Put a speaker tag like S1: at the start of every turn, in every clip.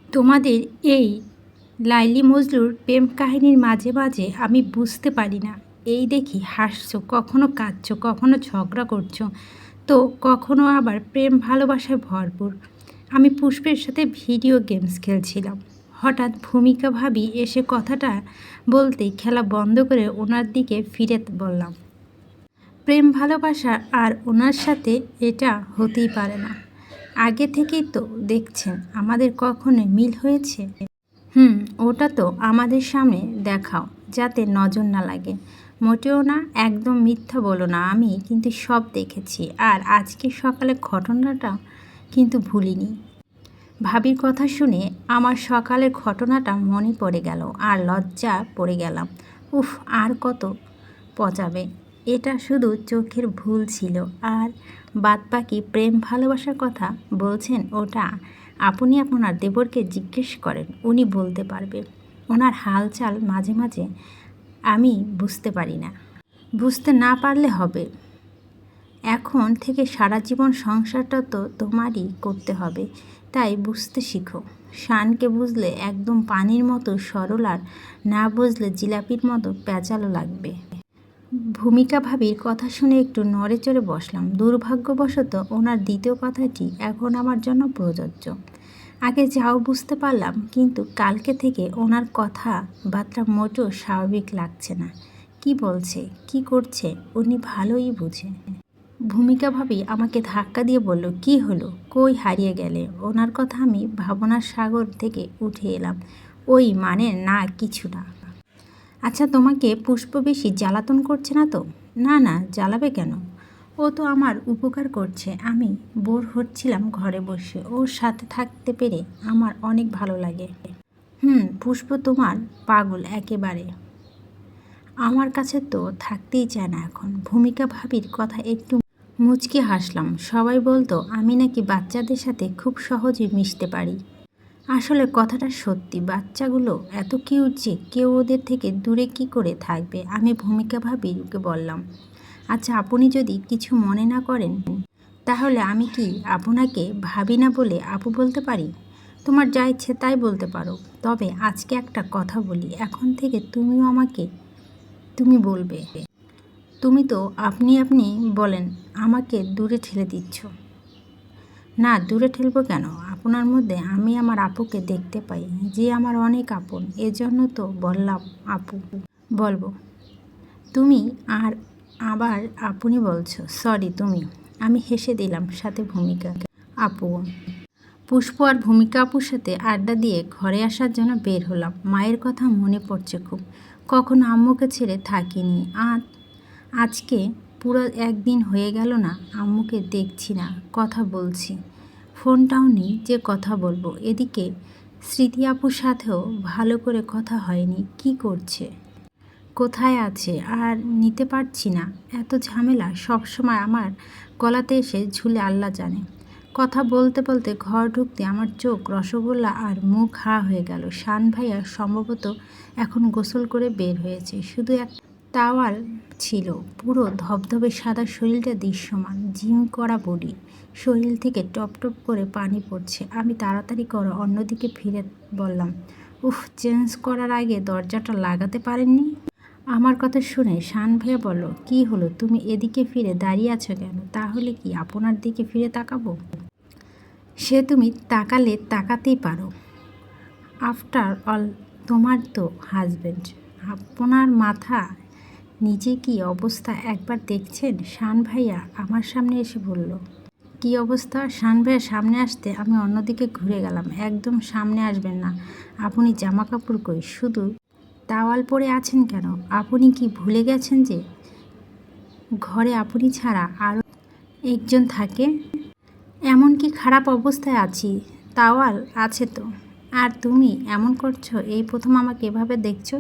S1: তোমাদের এই লাইলি মজনুর প্রেম কাহিনীর মাঝে মাঝে আমি বুঝতে পারি না। এই দেখি হাসছো, কখনো কাঁদছো, কখনো ঝগড়া করছো, তো কখনো আবার প্রেম ভালোবাসায় ভরপুর। আমি পুষ্পের সাথে ভিডিও গেমস খেলছিলাম, হঠাৎ ভূমিকা ভাবি এসে কথাটা বলতেই খেলা বন্ধ করে ওনার দিকে ফিরে বললাম, প্রেম ভালোবাসা আর ওনার সাথে এটা হতেই পারে না। আগে থেকেই তো দেখছেন আমাদের কখনো মিল হয়েছে? ওটা তো আমাদের সামনে দেখাও, যাতে নজর না লাগে। মোটেও না, একদম মিথ্যা বলো না, আমি কিন্তু সব দেখেছি। আর আজকে সকালে ঘটনাটা কিন্তু ভুলিনি। ভাবির কথা শুনে আমার সকালের ঘটনাটা মনে পড়ে গেল আর লজ্জা পড়ে গেলাম। উফ, আর কত পচাবে? এটা শুধু চোখের ভুল ছিল। আর বাদবাকি প্রেম ভালোবাসার কথা বলছেন, ওটা আপনি আপনার দেবরকে জিজ্ঞেস করেন, উনি বলতে পারবে। ওনার হালচাল মাঝে মাঝে আমি বুঝতে পারি না। বুঝতে না পারলে হবে? এখন থেকে সারা জীবন সংসারটা তো তোমারই করতে হবে, তাই বুঝতে শিখো। শানকে বুঝলে একদম পানির মতো সরল, আর না বুঝলে জিলাপির মতো প্যাঁচালো লাগবে। ভূমিকা ভাবির কথা শুনে একটু নড়ে চড়ে বসলাম। দুর্ভাগ্যবশত ওনার দ্বিতীয় কথাটি এখন আমার জন্য প্রযোজ্য। আগে যাও বুঝতে পারলাম, কিন্তু কালকে থেকে ওনার কথাবার্তা মোটেও স্বাভাবিক লাগছে না। কি বলছে, কি করছে উনি ভালোই বুঝে। ভূমিকা ভাবি আমাকে ধাক্কা দিয়ে বলল, কি হলো, কই হারিয়ে গেলে? ওনার কথা আমি ভাবনার সাগর থেকে উঠে এলাম। ওই মানে না, কিছু না। আচ্ছা, তোমাকে পুষ্প বেশি জ্বালাতন করছে না তো? না না, জ্বালাবে কেন? ও তো আমার উপকার করছে। আমি বোর হচ্ছিলাম ঘরে বসে, ওর সাথে থাকতে পেরে আমার অনেক ভালো লাগে। পুষ্প তোমার পাগল একেবারে। আমার কাছে তো থাকতেই চায় না এখন। ভূমিকা ভাবির কথা একটু মুচকি হাসলাম। সবাই বলতো আমি নাকি বাচ্চাদের সাথে খুব সহজে মিশতে পারি। আসলে কথাটা সত্যি, বাচ্চাগুলো এত কিউট যে কেউ ওদের থেকে দূরে কি করে থাকবে। আমি ভূমিকা ভাবিকে বললাম, আচ্ছা আপনি যদি কিছু মনে না করেন, তাহলে আমি কি আপনাকে ভাবি না বলে আপু বলতে পারি? তোমার যা ইচ্ছে তাই বলতে পারো, তবে আজকে একটা কথা বলি, এখন থেকে তুমিও আমাকে তুমি বলবে। তুমি তো আপনি আপনি বলেন, আমাকে দূরে ঠেলে দিচ্ছ। না, দূরে ঠেলবো কেন? আপনার মধ্যে আমি আমার আপুকে দেখতে পাই, যে আমার অনেক আপন। এজন্য তো বললাম আপু বলবো। তুমি আর আবার আপনি বলছো। সরি তুমি। আমি হেসে দিলাম, সাথে ভূমিকা আপু। পুষ্প আর ভূমিকা আপুর সাথে আড্ডা দিয়ে ঘরে আসার জন্য বের হলাম। মায়ের কথা মনে পড়ছে খুব। কখনো আম্মুকে ছেড়ে থাকিনি। আজকে পুরো একদিন হয়ে গেল না আম্মুকে দেখছি না, কথা বলছি, ফোনটাও নেই যে কথা বলবো। এদিকে স্মৃতি আপুর সাথেও ভালো করে কথা হয়নি। কি করছে, কোথায় আছে আর নিতে পারছি না। এত ঝামেলা সবসময় আমার গলাতে এসে ঝুলে আল্লাহ জানে। কথা বলতে বলতে ঘর ঢুকতে আমার চোখ রসগোল্লা আর মুখ হা হয়ে গেল। শান ভাইয়া সম্ভবত এখন গোসল করে বের হয়েছে। শুধু এক তাওয়াল ছিল, পুরো ধবধবে সাদা শরীরটা দৃশ্যমান, জিম করা বডি, শরীর থেকে টপ টপ করে পানি পড়ছে। আমি তাড়াতাড়ি করে অন্যদিকে ফিরে বললাম, উফ, চেঞ্জ করার আগে দরজাটা লাগাতে পারেননি? আমার কথা শুনে শান ভাইয়া বলল, কি হলো, তুমি এদিকে ফিরে দাঁড়িয়ে আছো কেন? তাহলে কি আপনার দিকে ফিরে তাকাবো? সে তুমি তাকালে তাকাতেই পারো। আফটার অল তোমার তো হাজব্যান্ড। আপনার মাথা নিচে কি অবস্থা একবার দেখছেন? শান ভাইয়া আমার সামনে এসে বলল। কি অবস্থা? শান ভাইয়া সামনে আসতে আমি অন্যদিকে ঘুরে গেলাম। একদম সামনে আসবেন না। আপনি জামা কাপড় কই, শুধু তাওয়াল পরে আছেন কেন? আপনি কি ভুলে গেছেন যে ঘরে আপনি ছাড়া আরও একজন থাকে? এমন কি খারাপ অবস্থায় আছি? তাওয়াল আছে তো। আর তুমি এমন করছো, এই প্রথম আমাকে এভাবে দেখছো?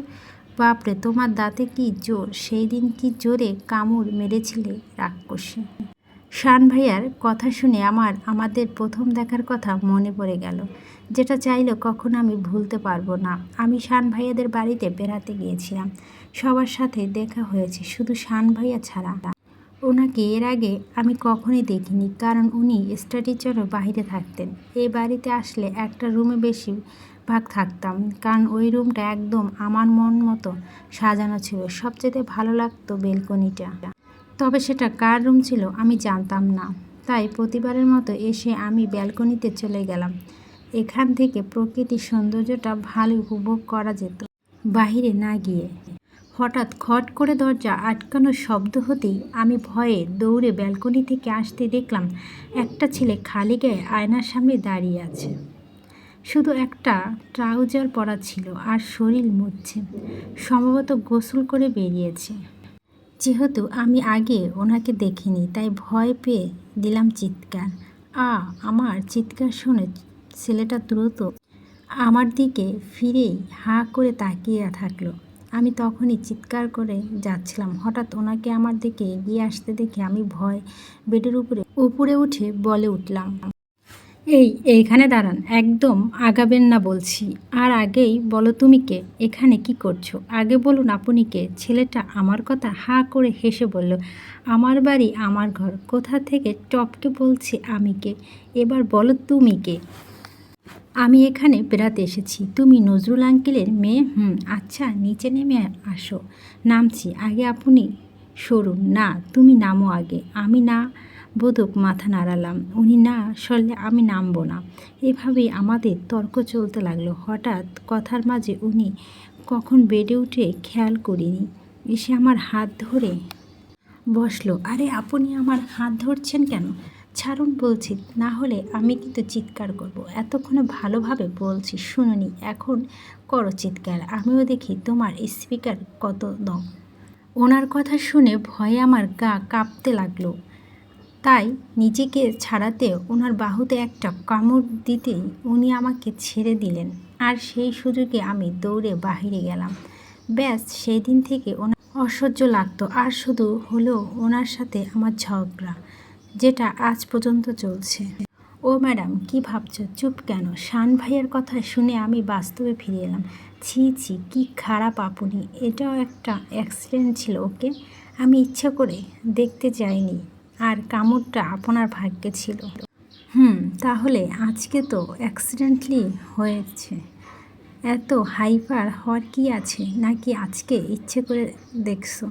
S1: বাপরে, তোমার দাঁতে কি জোর! সেই দিন কি জোরে কামড় মেরেছিলে রাক্ষসী। শান ভাইয়ার কথা শুনে আমাদের প্রথম দেখার কথা মনে পড়ে গেল, যেটা চাইলেও কখনো আমি ভুলতে পারবো না। আমি শান ভাইয়াদের বাড়িতে বেড়াতে গিয়েছিলাম, সবার সাথে দেখা হয়েছে, শুধু শান ভাইয়া ছাড়া। ওনাকে এর আগে আমি কখনোই দেখিনি, কারণ উনি স্টাডির জন্য বাইরে থাকতেন। এই বাড়িতে আসলে একটা রুমে বেশিরভাগ থাকতাম, কারণ ওই রুমটা একদম আমার মন মতো সাজানো ছিল। সবচেয়ে ভালো লাগতো বেলকনিটা, তবে সেটা কার রুম ছিল আমি জানতাম না। তাই প্রতিবারের মতো এসে আমি ব্যালকনিতে চলে গেলাম। এখান থেকে প্রকৃতির সৌন্দর্যটা ভালো উপভোগ করা যেত বাইরে না গিয়ে। হঠাৎ খট করে দরজা আটকানোর শব্দ হতেই আমি ভয়ে দৌড়ে ব্যালকনি থেকে আসতে দেখলাম একটা ছেলে খালি গায়ে আয়নার সামনে দাঁড়িয়ে আছে। শুধু একটা ট্রাউজার পরা ছিল আর শরীর মুছছে, সম্ভবত গোসল করে বেরিয়েছে। যেহেতু আমি আগে ওনাকে দেখিনি, তাই ভয় পেয়ে দিলাম চিৎকার। আমার চিৎকার শুনে ছেলেটা দ্রুত আমার দিকে ফিরেই হাঁ করে তাকিয়ে থাকলো। আমি তখনই চিৎকার করে যাচ্ছিলাম। হঠাৎ ওনাকে আমার দিকে এগিয়ে আসতে দেখে আমি ভয় বেডের উপরে উঠে বলে উঠলাম, এইখানে দাঁড়ান, একদম আগাবেন না বলছি। আর আগেই বলো তুমি কে, এখানে কি করছো? আগে বলুন আপনি কে? ছেলেটা আমার কথা হাঁ করে হেসে বলল, আমার বাড়ি আমার ঘর, কোথা থেকে টপকে বলছি আমি কে? এবার বলো তুমি কে? আমি এখানে বেড়াতে এসেছি। তুমি নজরুল আঙ্কেলের মেয়ে? আচ্ছা, নিচে নেমে আসো। নামছি। আগে আপনি সরুন। না, তুমি নামো আগে। আমি না বোধক মাথা নাড়ালাম। উনি না সরলে আমি নামবো না। এভাবেই আমাদের তর্ক চলতে লাগলো। হঠাৎ কথার মাঝে উনি কখন বেডে উঠে খেয়াল করিনি, এসে আমার হাত ধরে বসলো। আরে আপনি আমার হাত ধরছেন কেন? ছাড়ুন বলছি, না হলে আমি কিন্তু চিৎকার করব। এতক্ষণে ভালোভাবে বলছি শুনুনি, এখন করো চিৎকার, আমিও দেখি তোমার স্পিকার কত দম। ওনার কথা শুনে ভয়ে আমার গা কাঁপতে লাগলো। তাই নিজেকে ছাড়াতে ওনার বাহুতে একটা কামড় দিতেই উনি আমাকে ছেড়ে দিলেন, আর সেই সুযোগে আমি দৌড়ে বাহিরে গেলাম। ব্যাস, সেই দিন থেকে ওনার অসহ্য লাগতো। আর শুধু হলো ওনার সাথে আমার ঝগড়া, যেটা আজ পর্যন্ত চলছে। ও ম্যাডাম, কি ভাবছো? চুপ কেন? শান ভাইয়ের কথা শুনে আমি বাস্তবে ফিরে এলাম। ছি ছি, কি খারাপ আপনি। এটাও একটা অ্যাক্সিডেন্ট ছিল, ওকে? আমি ইচ্ছা করে দেখতে যাইনি, আর কামড়টা আপনার ভাগ্যে ছিল। তাহলে আজকে তো অ্যাক্সিডেন্টলি হয়েছে। এত হাইপার হওয়ার কি আছে? নাকি আজকে ইচ্ছে করে দেখছো?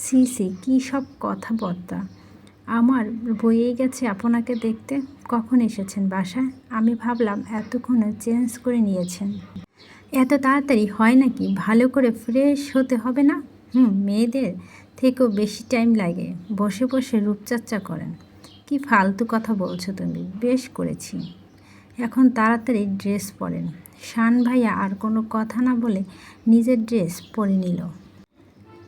S1: সি সি, কী সব কথাবার্তা। আমার বইয়ে গেছে আপনাকে দেখতে। কখন এসেছেন বাসায়? আমি ভাবলাম এতক্ষণে চেঞ্জ করে নিয়েছেন। এত তাড়াতাড়ি হয় নাকি? ভালো করে ফ্রেশ হতে হবে না? মেয়েদের থেকেও বেশি টাইম লাগে। বসে বসে রূপচর্চা করেন। কি ফালতু কথা বলছো তুমি? বেশ করেছি, এখন তাড়াতাড়ি ড্রেস পরেন। শান ভাইয়া আর কোনো কথা না বলে নিজের ড্রেস পরে নিল।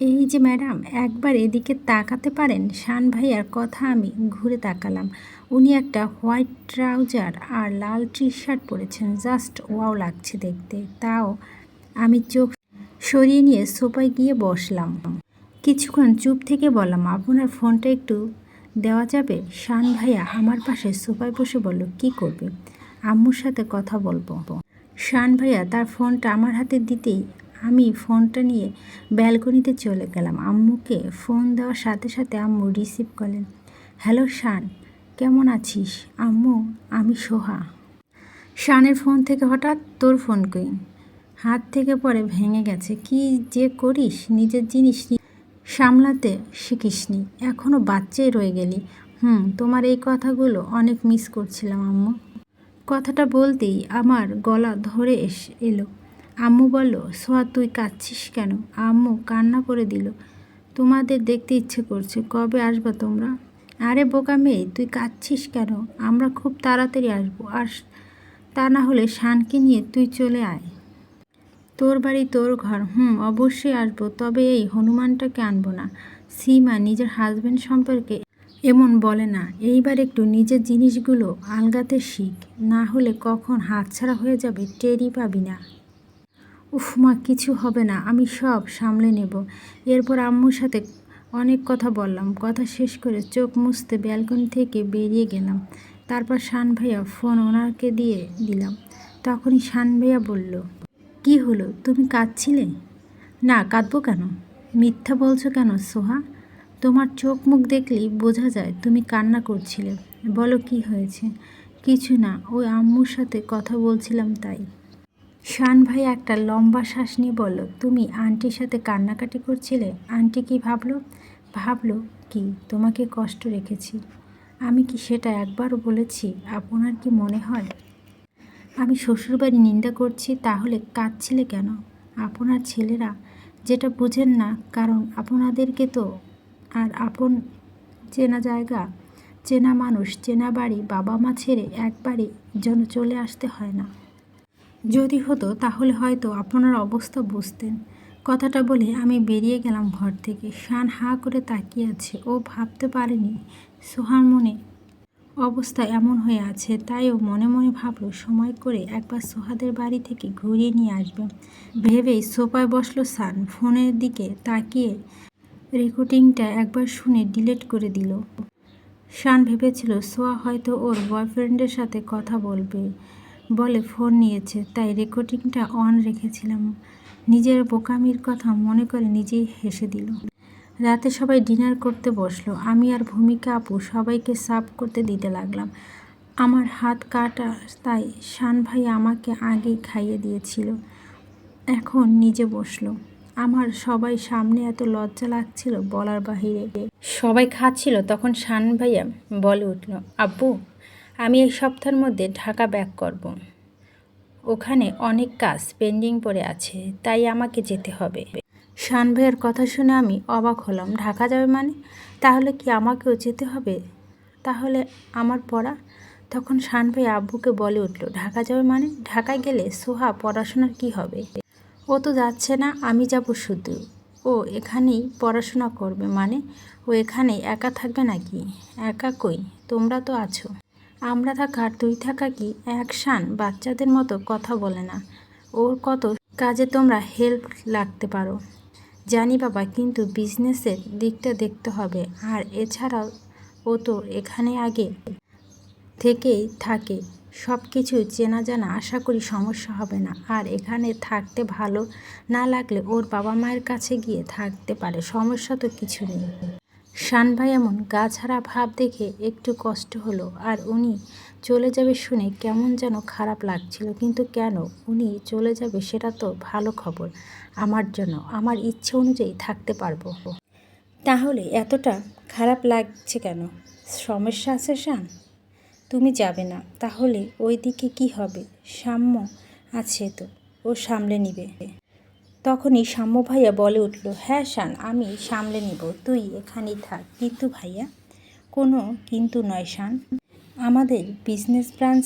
S1: এই যে ম্যাডাম, একবার এদিকে তাকাতে পারেন? শান ভাইয়ার কথা আমি ঘুরে তাকালাম। উনি একটা হোয়াইট ট্রাউজার আর লাল টি শার্ট পরেছেন। জাস্ট ওয়াও লাগছে দেখতে। তাও আমি চোখ সরিয়ে নিয়ে সোফায় গিয়ে বসলাম। কিছুক্ষণ চুপ থেকে বললাম, আপনার ফোনটা একটু দেওয়া যাবে? শান ভাইয়া আমার পাশে সোফায় বসে বলল, কি করবে? আম্মুর সাথে কথা বলবো। শান ভাইয়া তার ফোনটা আমার হাতে দিতেই আমি ফোনটা নিয়ে ব্যালকনিতে চলে গেলাম। আম্মুকে ফোন দেওয়ার সাথে সাথে আম্মু রিসিভ করলেন। হ্যালো শান, কেমন আছিস? আম্মু, আমি সোহা। শানের ফোন থেকে হঠাৎ, তোর ফোন কই? হাত থেকে পরে ভেঙে গেছে। কি যে করিস, নিজের জিনিস সামলাতে শিখিসনি, এখনও বাচ্চাই রয়ে গেলি। তোমার এই কথাগুলো অনেক মিস করছিলাম আম্মু। কথাটা বলতেই আমার গলা ধরে এলো। আম্মু বলল, সোয়া তুই কাঁদছিস কেন? আম্মু কান্না করে দিল। তোমাদের দেখতে ইচ্ছে করছে, কবে আসবা তোমরা? আরে বোকা মেয়ে, তুই কাঁদছিস কেন? আমরা খুব তাড়াতাড়ি আসবো। আর তা না হলে শানকে নিয়ে তুই চলে আয়। তোর বাড়ি তোর ঘর। অবশ্যই আসবো, তবে এই হনুমানটাকে আনবো না। সীমা নিজের হাজবেন্ড সম্পর্কে এমন বলে না। এইবার একটু নিজের জিনিসগুলো আলগাতে শিখ, না হলে কখন হাতছাড়া হয়ে যাবে টেরই পাবি না। উফ মা, কিছু হবে না, আমি সব সামলে নেব। এরপর আম্মুর সাথে অনেক কথা বললাম। কথা শেষ করে চোখ মুছতে ব্যালকনি থেকে বেরিয়ে গেলাম। তারপর শান ভাইয়া ফোন ওনাকে দিয়ে দিলাম। তখনই শান ভাইয়া বলল, কি হলো, তুমি কাঁদছিলে? না, কাঁদবো কেন? মিথ্যা বলছো কেন সোহা? তোমার চোখ মুখ দেখলেই বোঝা যায় তুমি কান্না করছিলে। বলো কি হয়েছে? কিছু না, ওই আম্মুর সাথে কথা বলছিলাম তাই। শান ভাই একটা লম্বা শ্বাস নিয়ে বলল, তুমি আন্টির সাথে কান্নাকাটি করছিলে? আন্টি কি ভাবলো? ভাবলো কি তোমাকে কষ্ট রেখেছি? আমি কি সেটা একবারও বলেছি? আপনার কি মনে হয় আমি শ্বশুরবাড়ি নিন্দা করছি? তাহলে কাঁদছিলে কেন? আপনার ছেলেরা যেটা বুঝেন না, কারণ আপনাদেরকে তো আর আপন চেনা জায়গা, চেনা মানুষ, চেনা বাড়ি, বাবা মা ছেড়ে একবারে যেন চলে আসতে হয় না। যদি হতো তাহলে হয়তো আপনার অবস্থা বুঝতেন। কথাটা বলে আমি বেরিয়ে গেলাম ঘর থেকে। শান হাঁ করে তাকিয়ে আছে। ও ভাবতে পারেনি সোহার মনে অবস্থা এমন হয়ে আছে, তাই ও মনে মনে ভাবলো সময় করে একবার সোহাদের বাড়ি থেকে ঘুরিয়ে নিয়ে আসবে। ভেবেই সোফায় বসলো শান। ফোনের দিকে তাকিয়ে রেকর্ডিংটা একবার শুনে ডিলিট করে দিল। শান ভেবেছিল সোয়া হয়তো ওর বয়ফ্রেন্ডের সাথে কথা বলবে বলে ফোন নিয়েছে, তাই রেকর্ডিংটা অন রেখেছিলাম। নিজের বোকামির কথা মনে করে নিজেই হেসে দিল। রাতে সবাই ডিনার করতে বসলো। আমি আর ভূমিকা আপু সবাইকে সার্ভ করতে দিতে লাগলাম। আমার হাত কাটা, তাই শান ভাই আমাকে আগেই খাইয়ে দিয়েছিল। এখন নিজে বসলো। আমার সবাই সামনে এত লজ্জা লাগছিল বলার বাহিরে। সবাই খাচ্ছিল, তখন শান ভাইয়া বলে উঠল, আব্বু আমি এই সপ্তাহের মধ্যে ঢাকা ব্যাক করব। ওখানে অনেক কাজ পেন্ডিং পড়ে আছে, তাই আমাকে যেতে হবে। শান ভাইয়ের কথা শুনে আমি অবাক হলাম। ঢাকা যাবে মানে? তাহলে কি আমাকেও যেতে হবে? তাহলে আমার পড়া? তখন শান ভাই আব্বুকে বলে উঠল, ঢাকা যাবে মানে? ঢাকায় গেলে সোহা পড়াশোনার কি হবে? ও তো যাচ্ছে না, আমি যাব শুধু। ও এখানেই পড়াশোনা করবে মানে? ও এখানে একা থাকবে নাকি? একা কই, তোমরা তো আছো। আমরা থাকা আর তুই থাকা কি এক? শান বাচ্চাদের মতো কথা বলে না। ওর কত কাজে তোমরা হেল্প লাগতে পারো জানি বাবা, কিন্তু বিজনেসের দিকটা দেখতে হবে। আর এছাড়াও ও তো এখানে আগে থেকেই থাকে, সব কিছু চেনা জানা, আশা করি সমস্যা হবে না। আর এখানে থাকতে ভালো না লাগলে ওর বাবা মায়ের কাছে গিয়ে থাকতে পারে, সমস্যা তো কিছু নেই। শান ভাই এমন গা ছাড়া ভাব দেখে একটু কষ্ট হলো। আর উনি চলে যাবে শুনে কেমন যেন খারাপ লাগছিল। কিন্তু কেন উনি চলে যাবে সেটা তো ভালো খবর আমার জন্য। আমার ইচ্ছে অনুযায়ী থাকতে পারবো। তাহলে এতটা খারাপ লাগছে কেন? সমস্যা আছে শান? তুমি যাবে না তাহলে ওই দিকে কী হবে? সাম্য আছে তো, ও সামলে নিবে। তখনই সাম্য ভাইয়া বলে উঠল, হ্যাঁ শান আমি সামলে নিব, তুই এখানেই থাক। কিন্তু ভাইয়া? কোনো কিন্তু নয় শান, আমাদের বিজনেস ব্রাঞ্চ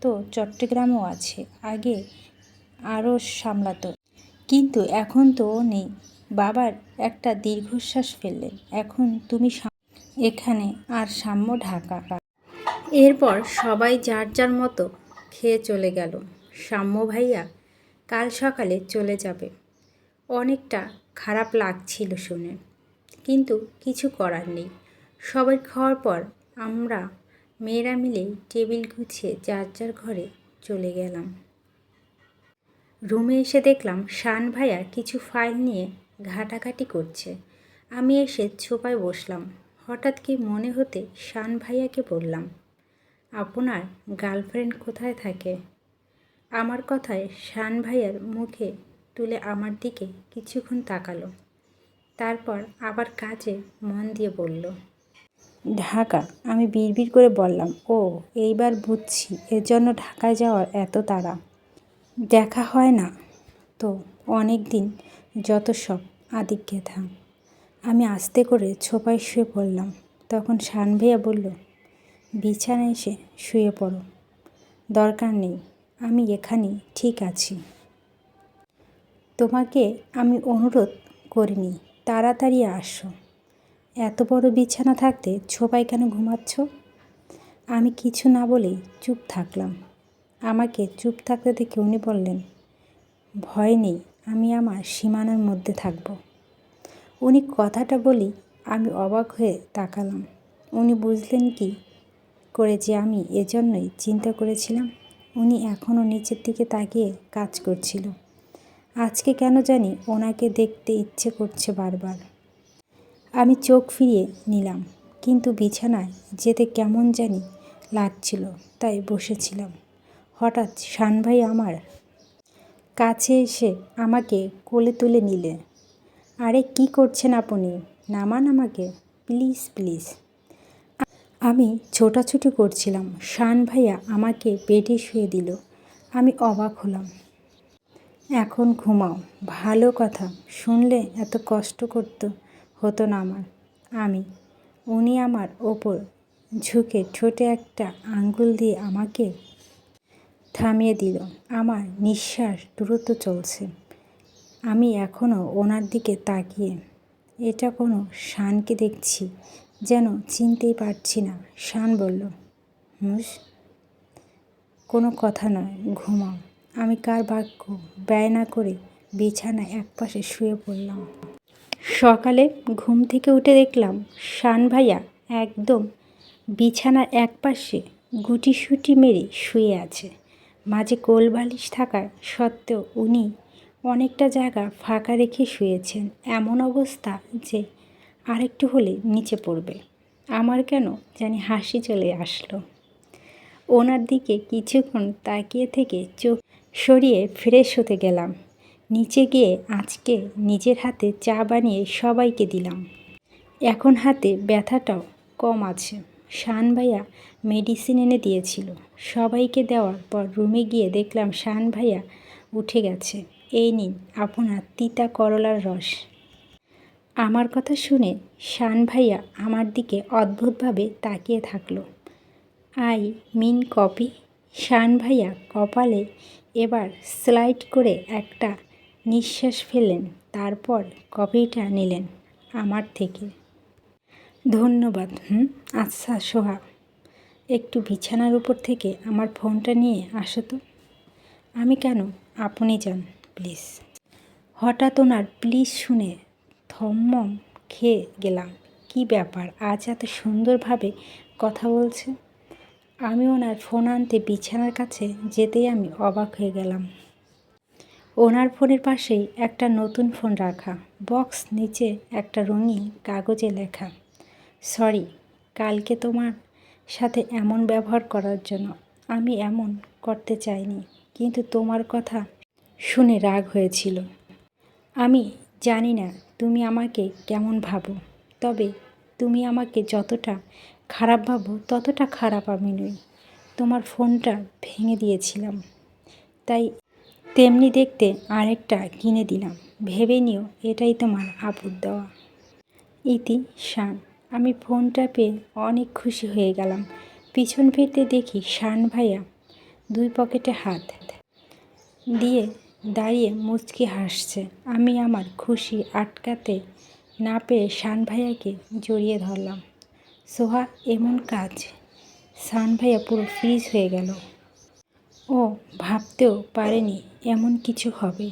S1: তো চট্টগ্রামেও আছে, আগে আরও সামলাতো, কিন্তু এখন তো ও নেই। বাবার একটা দীর্ঘশ্বাস ফেললেন। এখন তুমি এখানে আর সাম্য ঢাকা। এরপর সবাই যার যার মতো খেয়ে চলে গেল। সাম্য ভাইয়া কাল সকালে চলে যাবে। অনেকটা খারাপ লাগছিল শুনে, কিন্তু কিছু করার নেই। সবাই খাওয়ার পর আমরা মেয়েরা মিলে টেবিল গুছিয়ে যার যার ঘরে চলে গেলাম। রুমে এসে দেখলাম শান ভাইয়া কিছু ফাইল নিয়ে ঘাটাঘাটি করছে। আমি এসে ছোপায় বসলাম। হঠাৎ কি মনে হতে শান ভাইয়াকে বললাম, আপনার গার্লফ্রেন্ড কোথায় থাকে? আমার কথায় শান ভাইয়ার মুখে তুলে আমার দিকে কিছুক্ষণ তাকালো, তারপর আবার কাজে মন দিয়ে বলল, ঢাকা। আমি বিড়বিড় করে বললাম, ও এইবার বুঝছি এজন্য ঢাকায় যাওয়ার এত তাড়া। দেখা হয় না তো অনেক দিন, যত সব আদিক্ষেতা। আমি আস্তে করে ছোপায় শুয়ে পড়লাম। তখন শান ভাইয়া বলল, বিছানায় এসে শুয়ে পড়ো, দরকার নেই, আমি এখানেই ঠিক আছি। তোমাকে আমি অনুরোধ করিনি, তাড়াতাড়ি আসো। এত বড় বিছানা থাকতে ছোপায় কেন ঘুমাচ্ছ? আমি কিছু না বলেই চুপ থাকলাম। আমাকে চুপ থাকতে দেখে উনি বললেন, ভয় নেই, আমি আমার সীমানার মধ্যে থাকব। উনি কথাটা বলি আমি অবাক হয়ে তাকালাম। উনি বুঝলেন কি করে যে আমি এজন্যই চিন্তা করেছিলাম? উনি এখনও নিচের দিকে তাকিয়ে কাজ করছিল। আজকে কেন জানি ওনাকে দেখতে ইচ্ছে করছে বারবার। আমি চোখ ফিরিয়ে নিলাম, কিন্তু বিছানায় যেতে কেমন জানি লাগছিল, তাই বসেছিলাম। হঠাৎ শান ভাই আমার কাছে এসে আমাকে কোলে তুলে নিলে। আরে কি করছেন আপনি? নামান আমাকে, প্লিজ প্লিজ। আমি ছোটাছুটি করছিলাম, শান ভাইয়া আমাকে বেডে শুয়ে দিল। আমি অবাক হলাম। এখন ঘুমাও, ভালো কথা। শুনলে এত কষ্ট হতো না আমার। উনি আমার ওপর ঝুঁকে ঠোঁটে একটা আঙ্গুল দিয়ে আমাকে থামিয়ে দিল। আমার নিঃশ্বাস দ্রুত চলছে। আমি এখনও ওনার দিকে তাকিয়ে। এটা কোনো শানকে দেখছি, যেন চিনতেই পারছি না। শান বলল, হুস, কোনো কথা নয়, ঘুমাও। আমি কার বাক্য ব্যয় না করে বিছানায় একপাশে শুয়ে পড়লাম। সকালে ঘুম থেকে উঠে দেখলাম শান ভাইয়া একদম বিছানার একপাশে গুটিসুটি মেরে শুয়ে আছে। মাঝে কোলবালিশ থাকা সত্ত্বেও উনি অনেকটা জায়গা ফাঁকা রেখে শুয়েছেন। এমন অবস্থা যে আরেকটু হলে নিচে পড়বে। আমার কেন জানি হাসি চলে আসলো। ওনার দিকে কিছুক্ষণ তাকিয়ে থেকে চোখ সরিয়ে ফ্রেশ হতে গেলাম। নিচে গিয়ে আজকে নিজের হাতে চা বানিয়ে সবাইকে দিলাম। এখন হাতে ব্যথাটাও কম আছে। শান ভাইয়া মেডিসিন এনে দিয়েছিল। সবাইকে দেওয়ার পর রুমে গিয়ে দেখলাম শান ভাইয়া উঠে গেছে। এই নিন আপনার তিতা করলার রস। আমার কথা শুনে শান ভাইয়া আমার দিকে অদ্ভুতভাবে তাকিয়ে থাকলো। I mean copy. শান ভাইয়া কপালে এবার স্লাইড করে একটা নিঃশ্বাস ফেললেন, তারপর কপিটা নিলেন আমার থেকে। ধন্যবাদ। আচ্ছা সোহা, একটু বিছানার উপর থেকে আমার ফোনটা নিয়ে আসো তো। আমি কেন, আপনি যান প্লিজ। হঠাৎ ওনার প্লিজ শুনে থমম খেয়ে গেলাম। কি ব্যাপার, আজ এত সুন্দরভাবে কথা বলছে। আমি ওনার ফোন আনতে বিছানার কাছে যেতেই আমি অবাক হয়ে গেলাম। ওনার ফোনের পাশেই একটা নতুন ফোন রাখা, বক্স, নিচে একটা রঙিন কাগজে লেখা, সরি কালকে তোমার সাথে এমন ব্যবহার করার জন্য। আমি এমন করতে চাইনি, কিন্তু তোমার কথা শুনে রাগ হয়েছিল। আমি জানি না তুমি আমাকে কেমন ভাবো, তবে তুমি আমাকে যতটা খারাপ ভাবো ততটা খারাপ আমি নই। তোমার ফোনটা ভেঙে দিয়েছিলাম, তাই তেমনি দেখতে আরেকটা কিনে দিলাম। ভেবে নিও এটাই তোমার আপুর দেওয়া। ইতি শান। আমি ফোনটা পেয়ে অনেক খুশি হয়ে গেলাম। পিছন ফিরতে দেখি শান ভাইয়া দুই পকেটে হাত দিয়ে দাঁড়িয়ে মুচকি হাসছে। আমি আমার খুশি আটকাতে না পেরে শান ভাইয়াকে জড়িয়ে ধরলাম। সোহা, এমন কাজ। শান ভাইয়া পুরো ফ্রিজ হয়ে গেল। ও ভাবতেও পারেনি এমন কিছু হবে।